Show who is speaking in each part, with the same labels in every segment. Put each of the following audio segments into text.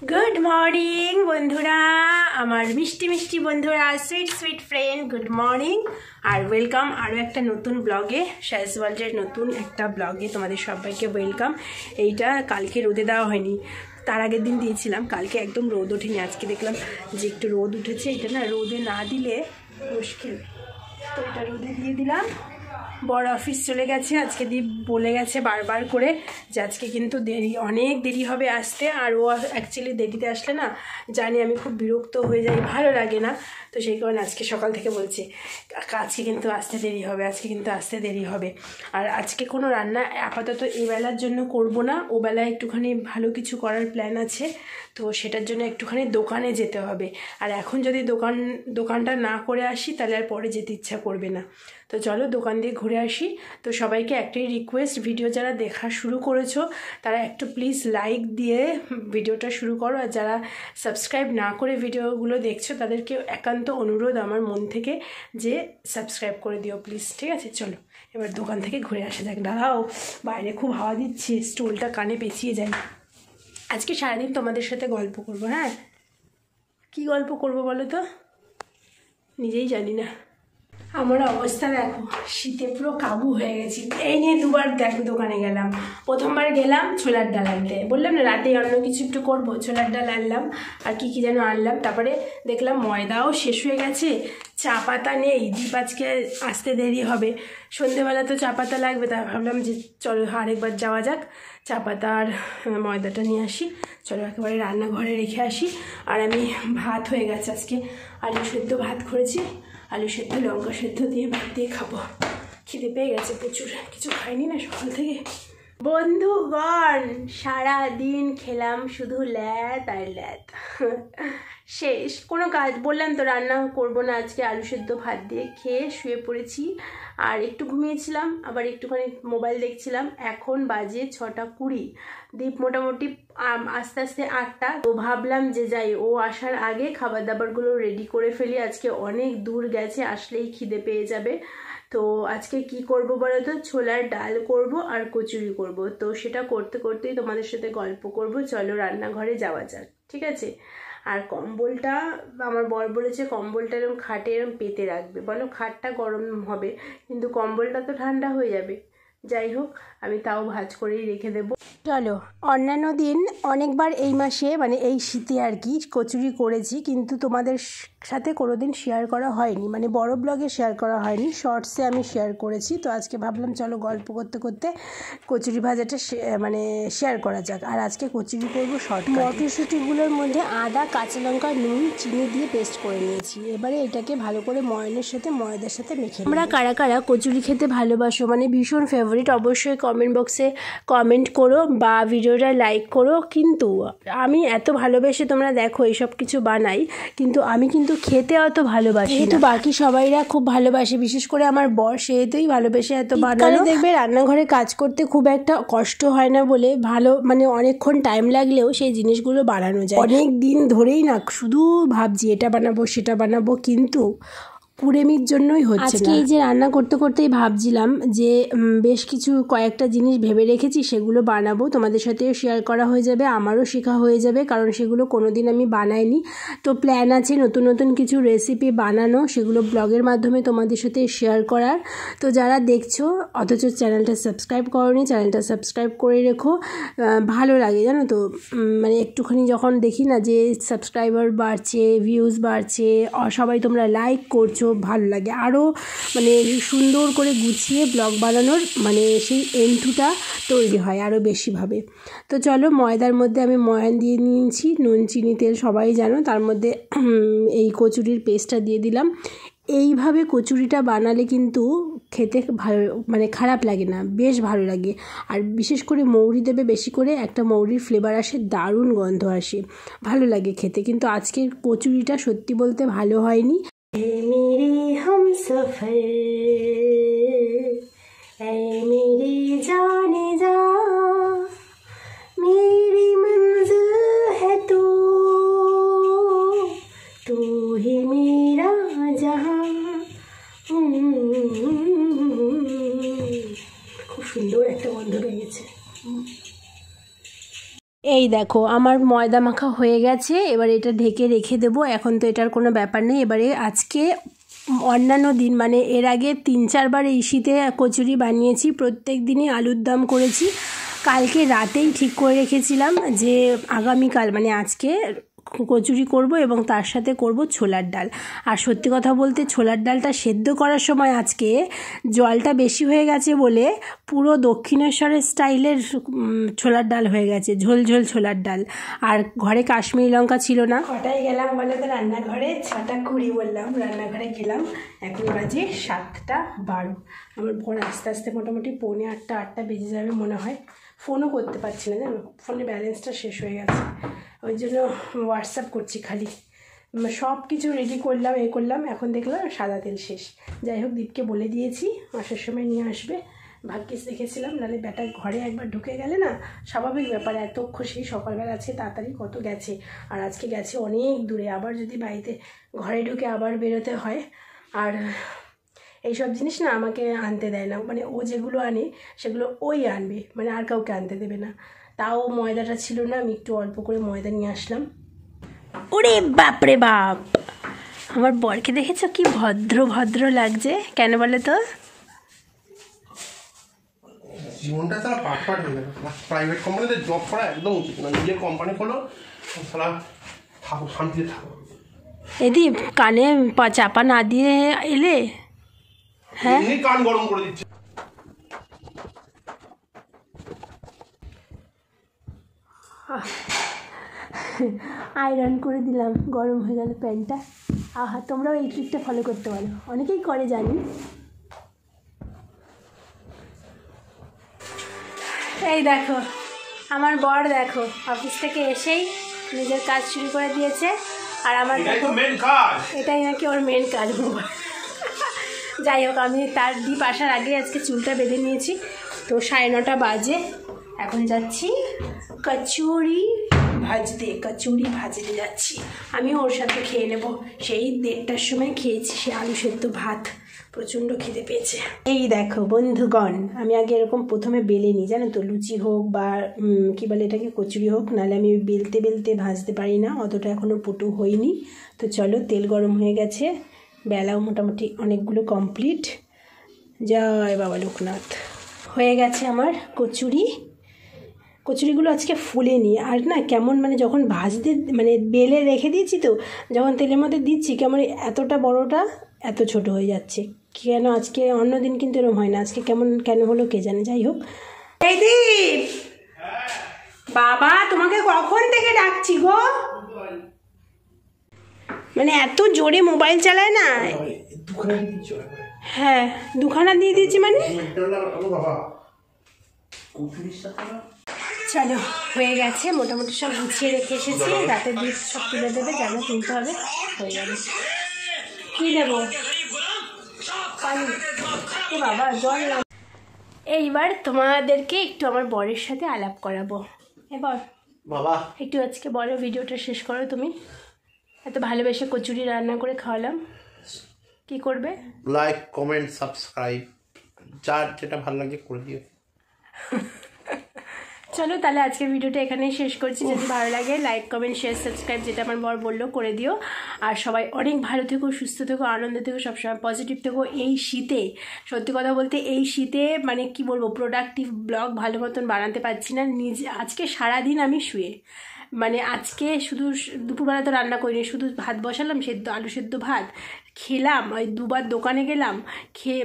Speaker 1: Good morning बंधुरा आमार मिष्टि मिष्टि बंधुरा sweet sweet friend good morning और वेलकाम आरो एक नतून ब्लगे शाइज वर्ल्डर नतून एक ब्लगे तुम्हारे सबाइके वेलकाम। एइटा कालके रोदे देওয়া হয়নি, तार आगेर दिन दिएছিলাম, कालके एकदम रोद ओठेনি। आज के देखलाम जे एकटु रोद उठेছে, এটা না रोदे ना दिले मुश्किल, तो এটা रोदे দিয়ে দিলাম। बड़ अफिस चले गेছে, आज के दीप बोले गेছে बार बार करे যে আজকে কিন্তু দেরি, অনেক দেরি হবে আসতে। আর ও অ্যাকচুয়ালি দেরিতে আসলে না জানি আমি খুব বিরক্ত হয়ে যাই, ভালো লাগে না। তো সেই কারণে আজকে সকাল থেকে বলছে আজকে কিন্তু আসতে দেরি হবে, আজকে কিন্তু আসতে দেরি হবে। আর আজকে কোনো রান্না আপাতত এই বেলার জন্য করব না, ও বেলায় একটুখানি ভালো কিছু করার প্ল্যান আছে, তো সেটার জন্য একটুখানি দোকানে যেতে হবে। আর এখন যদি দোকানটা না করে আসি তাহলে আর পরে যেতে ইচ্ছা করবে না। তো চলো দোকান দিয়ে ঘুরে আসি। তো সবাইকে একটাই রিকোয়েস্ট, ভিডিও যারা দেখা শুরু করেছো তারা একটু প্লিজ লাইক দিয়ে ভিডিওটা শুরু করো, আর যারা সাবস্ক্রাইব না করে ভিডিওগুলো দেখছো তাদেরকে একান্ত অনুরোধ আমার মন থেকে যে সাবস্ক্রাইব করে দিও প্লিজ, ঠিক আছে? চলো এবার দোকান থেকে ঘুরে আসা যাক। দাঁড়াও, বাইরে খুব হাওয়া দিচ্ছে, স্টোলটা কানে পেঁচিয়ে যায়। আজকে সারাদিন তোমাদের সাথে গল্প করবো। হ্যাঁ, কী গল্প করবো বলো তো, নিজেই জানি না। আমার অবস্থা দেখো, শীতে পুরো কাবু হয়ে গেছি। এই নিয়ে দুবার দোকানে গেলাম। প্রথমবার গেলাম ছোলার ডাল আনতে, বললাম না রাতেই অন্য কিছু একটু করবো, ছোলার ডাল আনলাম আর কি যেন আনলাম। তারপরে দেখলাম ময়দাও শেষ হয়ে গেছে, চা পাতা নেই, দীপ আজকে আসতে দেরি হবে, সন্ধেবেলা তো চা পাতা লাগবে। তা ভাবলাম যে চলো আরেকবার যাওয়া যাক, চা পাতা আর ময়দাটা নিয়ে আসি। চলো একেবারে রান্নাঘরে রেখে আসি। আর আমি ভাত হয়ে গেছে, আজকে আলু সেদ্ধ ভাত করেছি, আলু সেদ্ধ লঙ্কা সেদ্ধ দিয়ে ভাত দিয়ে খাবো। খিদে পেয়ে গেছে প্রচুর, কিছু খাইনি না সকাল থেকে। বন্ধুগণ সারা দিন খেলাম শুধু ল্যাদ আর ল্যাদ, শেষ কোনো কাজ। বললাম তো রান্না করবো না আজকে, আলু সেদ্ধ ভাত দিয়ে খেয়ে শুয়ে পড়েছি। আর একটু ঘুমিয়েছিলাম, আবার একটুখানি মোবাইল দেখছিলাম। এখন বাজে 6:20, দীপ মোটামুটি আস্তে আস্তে 8টা। তো ভাবলাম যে যাই, ও আসার আগে খাবার দাবারগুলো রেডি করে ফেলি, আজকে অনেক দূর গেছে, আসলেই খিদে পেয়ে যাবে। তো আজকে কি করব বলো তো, ছোলার ডাল করব আর কচুরি করব। তো সেটা করতে করতেই তোমাদের সাথে গল্প করব। চলো রান্নাঘরে যাওয়া যাক, ঠিক আছে? আর কম্বলটা আমার বর বলেছে কম্বলটা এরকম খাটে এরকম পেতে রাখবে, বলো খাটটা গরম হবে কিন্তু কম্বলটা তো ঠান্ডা হয়ে যাবে। যাই হোক, আমি তাও ভাঁজ করেই রেখে দেবো। চলো, অন্যান্য দিন অনেকবার এই মাসে মানে এই শীতে আর কি কচুরি করেছি, কিন্তু তোমাদের সাথে কোনো দিন শেয়ার করা হয়নি, মানে বড় ব্লগে শেয়ার করা হয়নি, শর্টসে আমি শেয়ার করেছি। তো আজকে ভাবলাম চলো গল্প করতে করতে কচুরি ভাজাটা মানে শেয়ার করা যাক। আর আজকে কচুরি করবো শর্টকাট। মটরশুঁটিগুলোর মধ্যে আদা, কাঁচা লঙ্কা, নুন, চিনি দিয়ে পেস্ট করে নিয়েছি। এবারে এটাকে ভালো করে ময়নের সাথে ময়দার সাথে মেখে। আমরা কারা কারা কচুরি খেতে ভালোবাসো, মানে ভীষণ ফেভারিট, অবশ্যই কমেন্ট বক্সে কমেন্ট করো বা ভিডিওটা লাইক করো। কিন্তু আমি এত ভালোবেসে তোমরা দেখো এইসব কিছু বানাই, কিন্তু আমি কিন্তু খেতে অত ভালোবাসি। কিন্তু বাকি সবাইরা খুব ভালোবাসে, বিশেষ করে আমার বর, সেহেতুই ভালোবেসে এত বানানো। দেখবে রান্নাঘরে কাজ করতে খুব একটা কষ্ট হয় না বলে ভালো, মানে অনেকক্ষণ টাইম লাগলেও সেই জিনিসগুলো বানানো যায়। অনেক দিন ধরেই না শুধু ভাবছি এটা বানাবো সেটা বানাবো, কিন্তু কুড়েমির জন্যই হচ্ছে না। আজকে এই যে রান্না করতে করতেই ভাবছিলাম যে বেশ কিছু কয়েকটা জিনিস ভেবে রেখেছি, সেগুলো বানাবো, তোমাদের সাথেও শেয়ার করা হয়ে যাবে, আমারও শেখা হয়ে যাবে, কারণ সেগুলো কোনোদিন আমি বানাইনি। তো প্ল্যান আছে নতুন নতুন কিছু রেসিপি বানানো, সেগুলো ব্লগের মাধ্যমে তোমাদের সাথে শেয়ার করার। তো যারা দেখছো অথচ চ্যানেলটা সাবস্ক্রাইব করোনি, চ্যানেলটা সাবস্ক্রাইব করে রেখো। ভালো লাগে জানো তো, মানে একটুখানি যখন দেখি না যে সাবস্ক্রাইবার বাড়ছে, ভিউজ বাড়ছে, সবাই তোমরা লাইক করছো, ভালো লাগে। আরও মানে সুন্দর করে গুছিয়ে ব্লগ বানানোর মানে সেই এন্টুটা তৈরি হয় আরও বেশিভাবে। তো চলো ময়দার মধ্যে আমি ময়ান দিয়ে নিয়েছি, নুন, চিনি, তেল সবাই জানো, তার মধ্যে এই কচুরির পেস্টটা দিয়ে দিলাম। এইভাবে কচুরিটা বানালে কিন্তু খেতে ভালো, মানে খারাপ লাগে না, বেশ ভালো লাগে। আর বিশেষ করে মৌরি দেবে বেশি করে, একটা মৌরির ফ্লেভার আসে, দারুণ গন্ধ আসে, ভালো লাগে খেতে। কিন্তু আজকের কচুরিটা সত্যি বলতে ভালো হয়নি। मेरी हमसफर ऐ मेरी जाने जा, मेरी मंजिल है तू, तू ही मेरा जहां। খুব সুন্দর একটা গন্ধ বেরিয়েছে। এই দেখো আমার ময়দা মাখা হয়ে গেছে, এবার এটা ঢেকে রেখে দেবো। এখন তো এটার কোনো ব্যাপার নেই। এবারে আজকে অন্যান্য দিন মানে এর আগে 3-4 বার এই শীতে কচুরি বানিয়েছি, প্রত্যেক দিনই আলুর দম করেছি। কালকে রাতেই ঠিক করে রেখেছিলাম যে আগামীকাল মানে আজকে কচুরি করব এবং তার সাথে করব ছোলার ডাল। আর সত্যি কথা বলতে ছোলার ডালটা সেদ্ধ করার সময় আজকে জলটা বেশি হয়ে গেছে বলে পুরো দক্ষিণেশ্বরের স্টাইলের ছোলার ডাল হয়ে গেছে, ঝোল ঝোল ছোলার ডাল। আর ঘরে কাশ্মীরি লঙ্কা ছিল না। কটায় গেলাম বলে তো রান্নাঘরে, 6:20 বললাম, রান্নাঘরে গেলাম। এখন বাজে 7:12। আমার বর আস্তে আস্তে মোটামুটি 7:45-8টা বেজে যাবে মনে হয়। ফোনও করতে পারছি না জানো, ফোনে ব্যালেন্সটা শেষ হয়ে গেছে, ওই জন্য হোয়াটসঅ্যাপ করছি খালি। সব কিছু রেডি করলাম, করলাম, এখন দেখলাম সাদা তেল শেষ। যাই হোক দীপকে বলে দিয়েছি আসার সময় নিয়ে আসবে, ভাগ্যিস দেখেছিলাম, নাহলে ব্যাটা ঘরে একবার ঢুকে গেলে না স্বাভাবিক ব্যাপার, এত খুশি সকালবেলা আছে তাড়াতাড়ি কত গেছে। আর আজকে গেছে অনেক দূরে, আবার যদি বাড়িতে ঘরে ঢুকে আবার বেরোতে হয়। আর এইসব জিনিস না আমাকে আনতে দেয় না, মানে ও যেগুলো আনে সেগুলো ওই আনবে, মানে আর কাউকে আনতে দেবে না। তাও ময়দাটা ছিল না, আমি একটু অল্প করে ময়দা নিয়ে আসলাম। ওরে বাপরে বাপ, আমার বরকে দেখেছো কি ভদ্র ভদ্র লাগছে, কেন বলে তো?
Speaker 2: জীবনটা তারা পাটপাট হয়ে গেল। প্রাইভেট কোম্পানিতে জব করা একদম উচিত না, নিজের কোম্পানি খোলো, তারা থাকো, শান্তিতে থাকো।
Speaker 1: এদি কানে চাপা না দিয়ে এলে, হ্যাঁ
Speaker 2: কান গরম করে দিচ্ছে।
Speaker 1: আয়রন করে দিলাম, গরম হয়ে গেল প্যান্টটা। আহা, তোমরাও এই ট্রিকটা ফলো করতে পারো, অনেকেই করে জানি। এই দেখো আমার বর, দেখো অফিস থেকে এসেই নিজের কাজ শুরু করে দিয়েছে। আর আমার এটাই নাকি ওর মেন কাজ। যাই হোক, আমি তার দ্বীপ আসার আগে আজকে চুলটা বেঁধে নিয়েছি। তো 9:30 বাজে, এখন যাচ্ছি কচুরি ভাজতে যাচ্ছি। আমিও ওর সাথে খেয়ে নেব। সেই 1:30টার সময় খেয়েছি সে আলু সেদ্ধ ভাত, প্রচণ্ড খিদে পেয়েছে। এই দেখো বন্ধুগণ, আমি আগে এরকম প্রথমে বেলে নিই জানো তো, লুচি হোক বা কী বলে এটাকে কচুরি হোক, নাহলে আমি বেলতে বেলতে ভাজতে পারি না, অতটা এখনও পটু হইনি। তো চলো, তেল গরম হয়ে গেছে, বেলাও মোটামুটি অনেকগুলো কমপ্লিট। জয় বাবা লোকনাথ। হয়ে গেছে আমার কচুরিগুলো আজকে ফুলেনি আর না, কেমন মানে যখন ভাজতে মানে বেলে রেখে দিয়েছি, তো যখন তেলের মধ্যে দিচ্ছি কেমন এতটা বড়টা এত ছোট হয়ে যাচ্ছে। কেন আজকে, অন্যদিন কিন্তু এরকম হয় না, আজকে কেন হলো কে জানে। যাই হোক, এই দীপ বাবা, তোমাকে কখন থেকে ডাকছি গো, মানে এত জোরে মোবাইল চালায় না। হ্যাঁ 2খানা দিয়ে দিয়েছি মানে। চলো, হয়ে গেছে, মোটামুটি সব গুছিয়ে রেখে এসেছি, রাতের দিক সব তুলে দেবে, জানো তুলতে হবে, হয়ে যাবে। কী দেবো? পানি? বাবা জল না। এইবার তোমাদেরকে একটু আমার বরের সাথে আলাপ করাবো। এবার বাবা একটু আজকে বলো, ভিডিওটা শেষ করো। তুমি এত ভালোবেসে কচুরি রান্না করে খাওয়ালাম, কি করবে?
Speaker 2: লাইক, কমেন্ট, সাবস্ক্রাইব, যার যেটা ভালো লাগে করে দিও।
Speaker 1: চলো তাহলে আজকের ভিডিওটা এখানেই শেষ করছি। যদি ভালো লাগে লাইক, কমেন্ট, শেয়ার, সাবস্ক্রাইব, যেটা আমার বর বললো করে দিও। আর সবাই অনেক ভালো থেকো, সুস্থ থেকো, আনন্দে থেকো, সবসময় পজিটিভ থেকো। এই শীতে সত্যি কথা বলতে, এই শীতে মানে কি বলবো, প্রোডাক্টিভ ব্লগ ভালো মতন বানাতে পারছি না নিজে। আজকে সারাদিন আমি শুয়ে, মানে আজকে শুধু দুপুরবেলা তো রান্না করিনি, শুধু ভাত বসালাম, আলু সেদ্ধ ভাত খেলাম, ওই 2বার দোকানে গেলাম, খেয়ে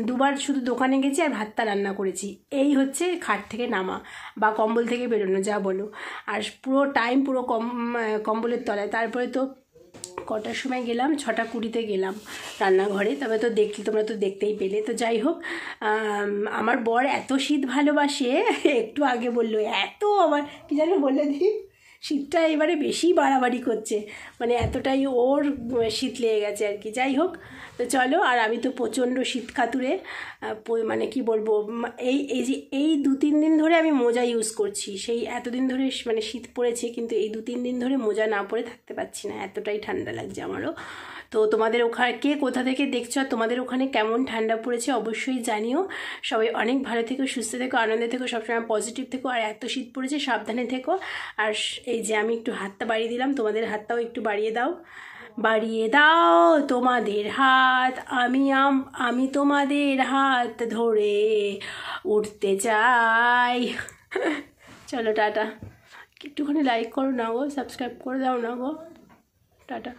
Speaker 1: 2বার শুধু দোকানে গেছি আর ভাতটা রান্না করেছি। এই হচ্ছে খাট থেকে নামা বা কম্বল থেকে বেরোনো, যা বলো। আর পুরো টাইম পুরো কম্বলের তলায়। তারপরে তো কটার সময় গেলাম, 6:20 গেলাম রান্নাঘরে, তবে তো তোমরা তো দেখতেই পেলে। তো যাই হোক, আমার বর এত শীত ভালোবাসে, একটু আগে বললো এত, আবার কি জানো বললে দি, শীতটা এবারে বেশি বাড়াবাড়ি করছে, মানে এতটাই ওর শীত লেগে গেছে আর কি। যাই হোক, তো চলো। আর আমি তো প্রচণ্ড শীত খাতুরে, মানে কি বলবো, এই 2-3 দিন ধরে আমি মোজা ইউজ করছি। সেই এতদিন ধরে মানে শীত পড়েছে, কিন্তু এই 2-3 দিন ধরে মোজা না পরে থাকতে পারছি না, এতটাই ঠান্ডা লাগছে আমারও। তো তোমাদের ওখানে কে কোথা থেকে দেখছো, তোমাদের ওখানে কেমন ঠান্ডা পড়েছে অবশ্যই জানিও। সবাই অনেক ভালো থেকো, সুস্থ থেকো, আনন্দে থেকো, সবসময় পজিটিভ থেকো। আর এত শীত পড়েছে, সাবধানে থেকো। আর এই যে আমি একটু হাতটা বাড়িয়ে দিলাম, তোমাদের হাতটাও একটু বাড়িয়ে দাও, বাড়িয়ে দাও তোমাদের হাত, আমি তোমাদের হাত ধরে উঠতে চাই। চলো টাটা। একটুখানি লাইক করো না গো, সাবস্ক্রাইব করে দাও না গো, টাটা।